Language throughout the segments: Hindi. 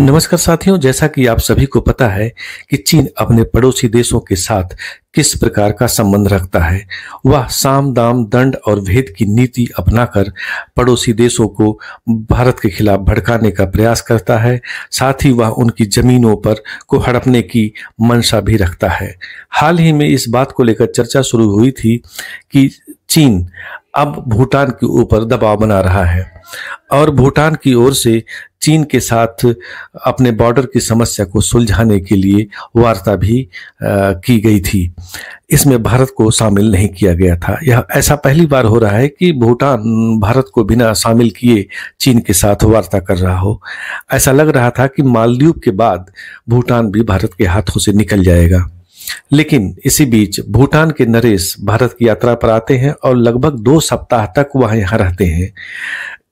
नमस्कार साथियों, जैसा कि आप सभी को पता है कि चीन अपने पड़ोसी देशों के साथ किस प्रकार का संबंध रखता है। वह साम दाम दंड और भेद की नीति अपनाकर पड़ोसी देशों को भारत के खिलाफ भड़काने का प्रयास करता है। साथ ही वह उनकी जमीनों पर को हड़पने की मंशा भी रखता है। हाल ही में इस बात को लेकर चर्चा शुरू हुई थी कि चीन अब भूटान के ऊपर दबाव बना रहा है और भूटान की ओर से चीन के साथ अपने बॉर्डर की समस्या को सुलझाने के लिए वार्ता भी की गई थी। इसमें भारत को शामिल नहीं किया गया था। यह ऐसा पहली बार हो रहा है कि भूटान भारत को बिना शामिल किए चीन के साथ वार्ता कर रहा हो। ऐसा लग रहा था कि मालदीव के बाद भूटान भी भारत के हाथों से निकल जाएगा, लेकिन इसी बीच भूटान के नरेश भारत की यात्रा पर आते हैं और लगभग 2 सप्ताह तक वह यहाँ रहते हैं।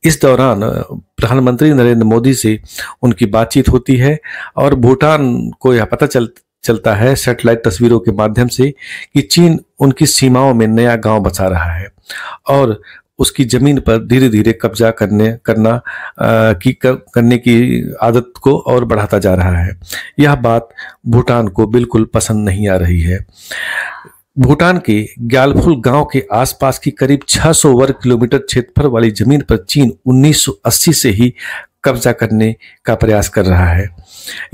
इस दौरान प्रधानमंत्री नरेंद्र मोदी से उनकी बातचीत होती है और भूटान को यह पता चलता है सैटेलाइट तस्वीरों के माध्यम से कि चीन उनकी सीमाओं में नया गांव बसा रहा है और उसकी जमीन पर धीरे धीरे कब्जा करने की आदत को और बढ़ाता जा रहा है। यह बात भूटान को बिल्कुल पसंद नहीं आ रही है। भूटान के ग्यालफुल गांव के आसपास की करीब 600 वर्ग किलोमीटर क्षेत्रफल वाली जमीन पर चीन 1980 से ही कब्जा करने का प्रयास कर रहा है।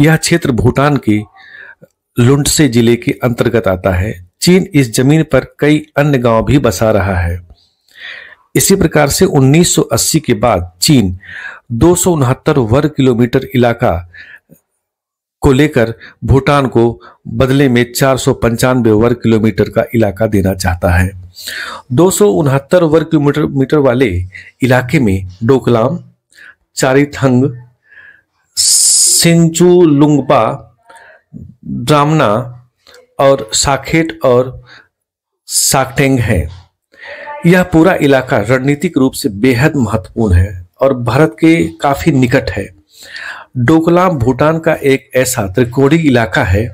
यह क्षेत्र भूटान के लुंडसे जिले के अंतर्गत आता है। चीन इस जमीन पर कई अन्य गांव भी बसा रहा है। इसी प्रकार से 1980 के बाद चीन 269 वर्ग किलोमीटर इलाका को लेकर भूटान को बदले में 495 वर्ग किलोमीटर का इलाका देना चाहता है। 269 वर्ग किलोमीटर वाले इलाके में डोकलाम, चारिथंग, सिंचुलुंगपा, ड्रामना और साखेट और साकटेंग है। यह पूरा इलाका रणनीतिक रूप से बेहद महत्वपूर्ण है और भारत के काफी निकट है। डोकलाम भूटान का एक ऐसा त्रिकोणीय इलाका है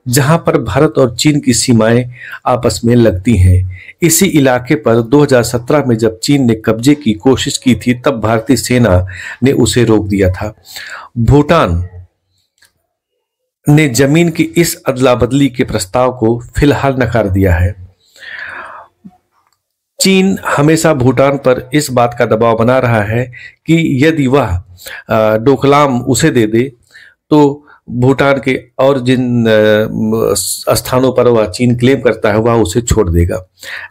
जहां पर भारत और चीन की सीमाएं आपस में लगती हैं। इसी इलाके पर 2017 में जब चीन ने कब्जे की कोशिश की थी तब भारतीय सेना ने उसे रोक दिया था। भूटान ने जमीन की इस अदला बदली के प्रस्ताव को फिलहाल नकार दिया है। चीन हमेशा भूटान पर इस बात का दबाव बना रहा है कि यदि वह डोकलाम उसे दे दे तो भूटान के और जिन स्थानों पर वह चीन क्लेम करता है वह उसे छोड़ देगा,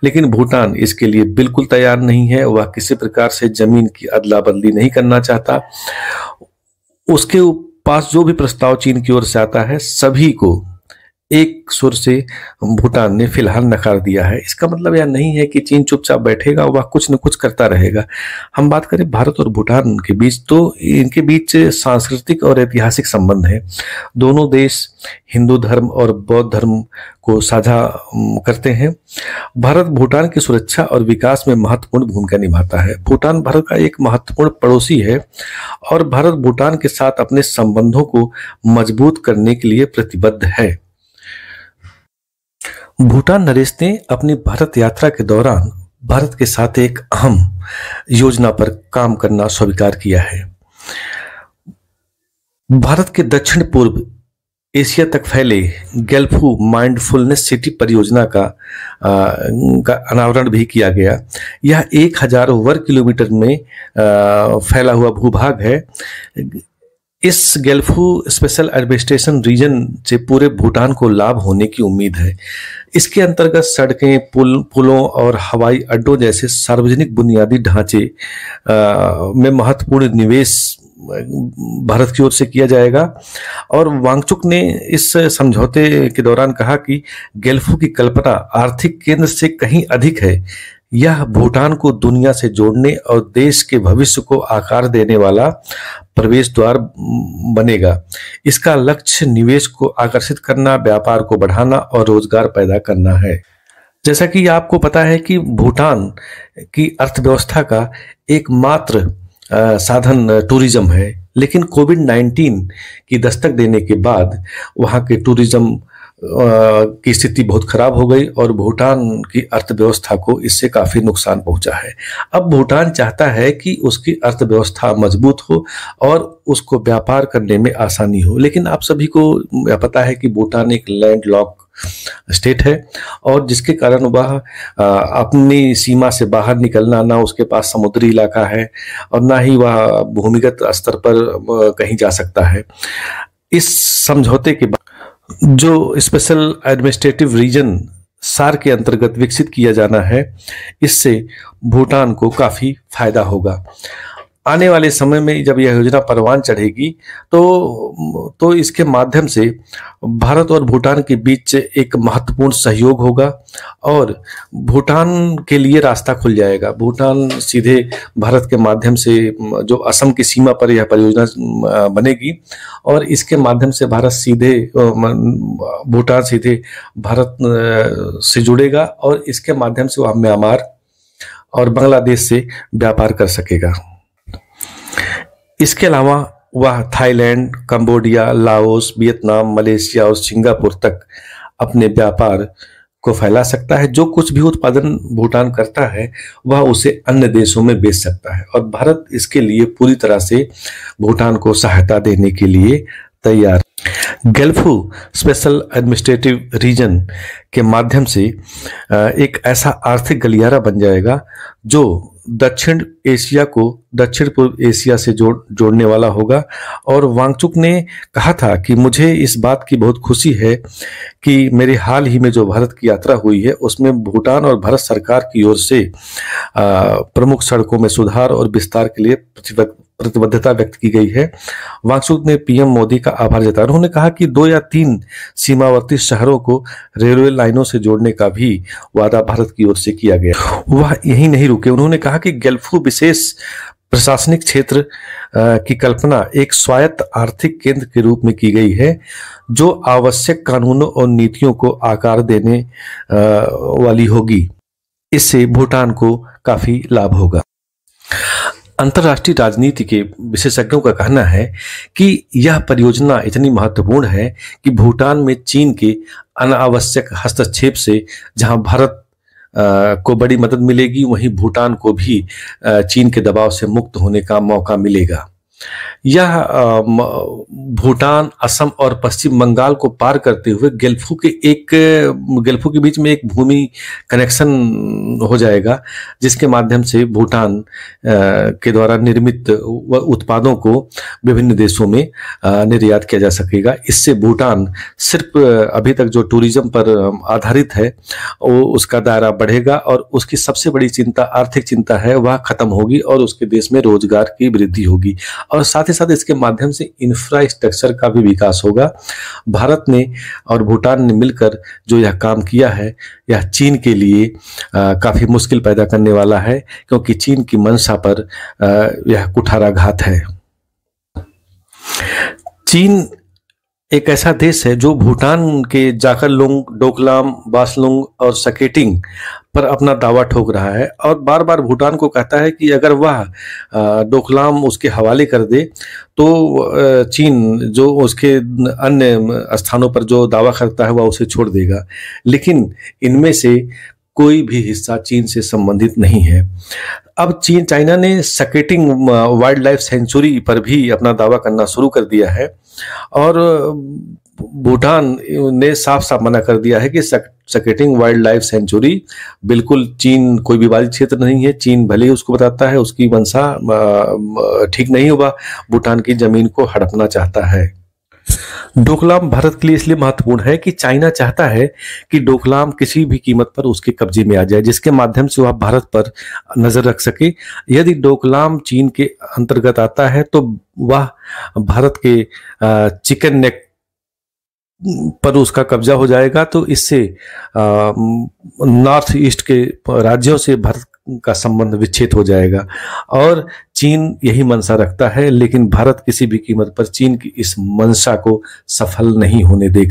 लेकिन भूटान इसके लिए बिल्कुल तैयार नहीं है। वह किसी प्रकार से जमीन की अदला बदली नहीं करना चाहता। उसके पास जो भी प्रस्ताव चीन की ओर से आता है सभी को एक सुर से भूटान ने फिलहाल नकार दिया है। इसका मतलब यह नहीं है कि चीन चुपचाप बैठेगा, वह कुछ न कुछ करता रहेगा। हम बात करें भारत और भूटान के बीच तो इनके बीच सांस्कृतिक और ऐतिहासिक संबंध है। दोनों देश हिंदू धर्म और बौद्ध धर्म को साझा करते हैं। भारत भूटान की सुरक्षा और विकास में महत्वपूर्ण भूमिका निभाता है। भूटान भारत का एक महत्वपूर्ण पड़ोसी है और भारत भूटान के साथ अपने संबंधों को मजबूत करने के लिए प्रतिबद्ध है। भूटान नरेश ने अपनी भारत यात्रा के दौरान भारत के साथ एक अहम योजना पर काम करना स्वीकार किया है। भारत के दक्षिण पूर्व एशिया तक फैले गैल्फू माइंडफुलनेस सिटी परियोजना का अनावरण भी किया गया। यह 1000 वर्ग किलोमीटर में फैला हुआ भूभाग है। इस गैल्फू स्पेशल एडमिनिस्ट्रेशन रीजन से पूरे भूटान को लाभ होने की उम्मीद है। इसके अंतर्गत सड़कें, पुलों और हवाई अड्डों जैसे सार्वजनिक बुनियादी ढांचे में महत्वपूर्ण निवेश भारत की ओर से किया जाएगा। और वांगचुक ने इस समझौते के दौरान कहा कि गैल्फू की कल्पना आर्थिक केंद्र से कहीं अधिक है। यह भूटान को दुनिया से जोड़ने और देश के भविष्य को आकार देने वाला प्रवेश द्वार बनेगा। इसका लक्ष्य निवेश को आकर्षित करना, व्यापार को बढ़ाना और रोजगार पैदा करना है। जैसा कि आपको पता है कि भूटान की अर्थव्यवस्था का एकमात्र साधन टूरिज्म है, लेकिन कोविड-19 की दस्तक देने के बाद वहाँ के टूरिज्म की स्थिति बहुत खराब हो गई और भूटान की अर्थव्यवस्था को इससे काफी नुकसान पहुंचा है। अब भूटान चाहता है कि उसकी अर्थव्यवस्था मजबूत हो और उसको व्यापार करने में आसानी हो, लेकिन आप सभी को पता है कि भूटान एक लैंडलॉक स्टेट है और जिसके कारण वह अपनी सीमा से बाहर निकलना, ना उसके पास समुद्री इलाका है और ना ही वह भूमिगत स्तर पर कहीं जा सकता है। इस समझौते के बाद जो स्पेशल एडमिनिस्ट्रेटिव रीजन सार्क के अंतर्गत विकसित किया जाना है, इससे भूटान को काफी फायदा होगा। आने वाले समय में जब यह योजना परवान चढ़ेगी तो इसके माध्यम से भारत और भूटान के बीच एक महत्वपूर्ण सहयोग होगा और भूटान के लिए रास्ता खुल जाएगा। भूटान सीधे भारत के माध्यम से, जो असम की सीमा पर यह परियोजना बनेगी और इसके माध्यम से भूटान सीधे भारत से जुड़ेगा और इसके माध्यम से वह म्यांमार और बांग्लादेश से व्यापार कर सकेगा। इसके अलावा वह Thailand, Cambodia, Laos, Vietnam, Malaysia और सिंगापुर तक अपने व्यापार को फैला सकता है। जो कुछ भी उत्पादन भूटान करता है वह उसे अन्य देशों में बेच सकता है और भारत इसके लिए पूरी तरह से भूटान को सहायता देने के लिए तैयार। गल्फू स्पेशल एडमिनिस्ट्रेटिव रीजन के माध्यम से एक ऐसा आर्थिक गलियारा बन जाएगा जो दक्षिण एशिया को दक्षिण पूर्व एशिया से जोड़ने वाला होगा। और वांगचुक ने कहा था कि मुझे इस बात की बहुत खुशी है कि मेरे हाल ही में जो भारत की यात्रा हुई है उसमें भूटान और भारत सरकार की ओर से प्रमुख सड़कों में सुधार और विस्तार के लिए प्रतिबद्धता व्यक्त की गई है। वांगचुक ने पीएम मोदी का आभार जताया। उन्होंने कहा कि 2 या 3 सीमावर्ती शहरों को रेलवे लाइनों से जोड़ने का भी वादा भारत की ओर से किया गया। वह यही नहीं रुके, उन्होंने कहा कि गल्फू विशेष प्रशासनिक क्षेत्र की कल्पना एक स्वायत्त आर्थिक केंद्र के रूप में की गई है जो आवश्यक कानूनों और नीतियों को आकार देने वाली होगी। इससे भूटान को काफी लाभ होगा। अंतर्राष्ट्रीय राजनीति के विशेषज्ञों का कहना है कि यह परियोजना इतनी महत्वपूर्ण है कि भूटान में चीन के अनावश्यक हस्तक्षेप से जहां भारत को बड़ी मदद मिलेगी, वहीं भूटान को भी चीन के दबाव से मुक्त होने का मौका मिलेगा। यह भूटान, असम और पश्चिम बंगाल को पार करते हुए गल्फू के बीच में एक भूमि कनेक्शन हो जाएगा, जिसके माध्यम से भूटान के द्वारा निर्मित उत्पादों को विभिन्न देशों में निर्यात किया जा सकेगा। इससे भूटान सिर्फ अभी तक जो टूरिज्म पर आधारित है वो उसका दायरा बढ़ेगा और उसकी सबसे बड़ी चिंता, आर्थिक चिंता है, वह खत्म होगी और उसके देश में रोजगार की वृद्धि होगी और साथ ही साथ इसके माध्यम से इंफ्रास्ट्रक्चर का भी विकास होगा। भारत ने और भूटान ने मिलकर जो यह काम किया है, यह चीन के लिए काफी मुश्किल पैदा करने वाला है, क्योंकि चीन की मंशा पर यह कुठाराघात है। चीन एक ऐसा देश है जो भूटान के जाखरलुंग, डोकलाम, बासलुंग और सकेटिंग पर अपना दावा ठोक रहा है और बार बार भूटान को कहता है कि अगर वह डोकलाम उसके हवाले कर दे तो चीन जो उसके अन्य स्थानों पर जो दावा करता है वह उसे छोड़ देगा। लेकिन इनमें से कोई भी हिस्सा चीन से संबंधित नहीं है। अब चाइना ने सकेटिंग वाइल्ड लाइफ सेंचुरी पर भी अपना दावा करना शुरू कर दिया है और भूटान ने साफ साफ मना कर दिया है कि सकेटिंग वाइल्ड लाइफ सेंचुरी बिल्कुल चीन कोई विवादित क्षेत्र नहीं है। चीन भले ही उसको बताता है उसकी मंशा ठीक नहीं होगा, भूटान की जमीन को हड़पना चाहता है। डोकलाम भारत के लिए इसलिए महत्वपूर्ण है कि चाइना चाहता है कि डोकलाम किसी भी कीमत पर उसके कब्जे में आ जाए, जिसके माध्यम से वह भारत पर नजर रख सके। यदि डोकलाम चीन के अंतर्गत आता है तो वह भारत के चिकन नेक पर उसका कब्जा हो जाएगा, तो इससे नॉर्थ ईस्ट के राज्यों से भारत का संबंध विच्छेद हो जाएगा और चीन यही मंशा रखता है। लेकिन भारत किसी भी कीमत पर चीन की इस मंशा को सफल नहीं होने देगा।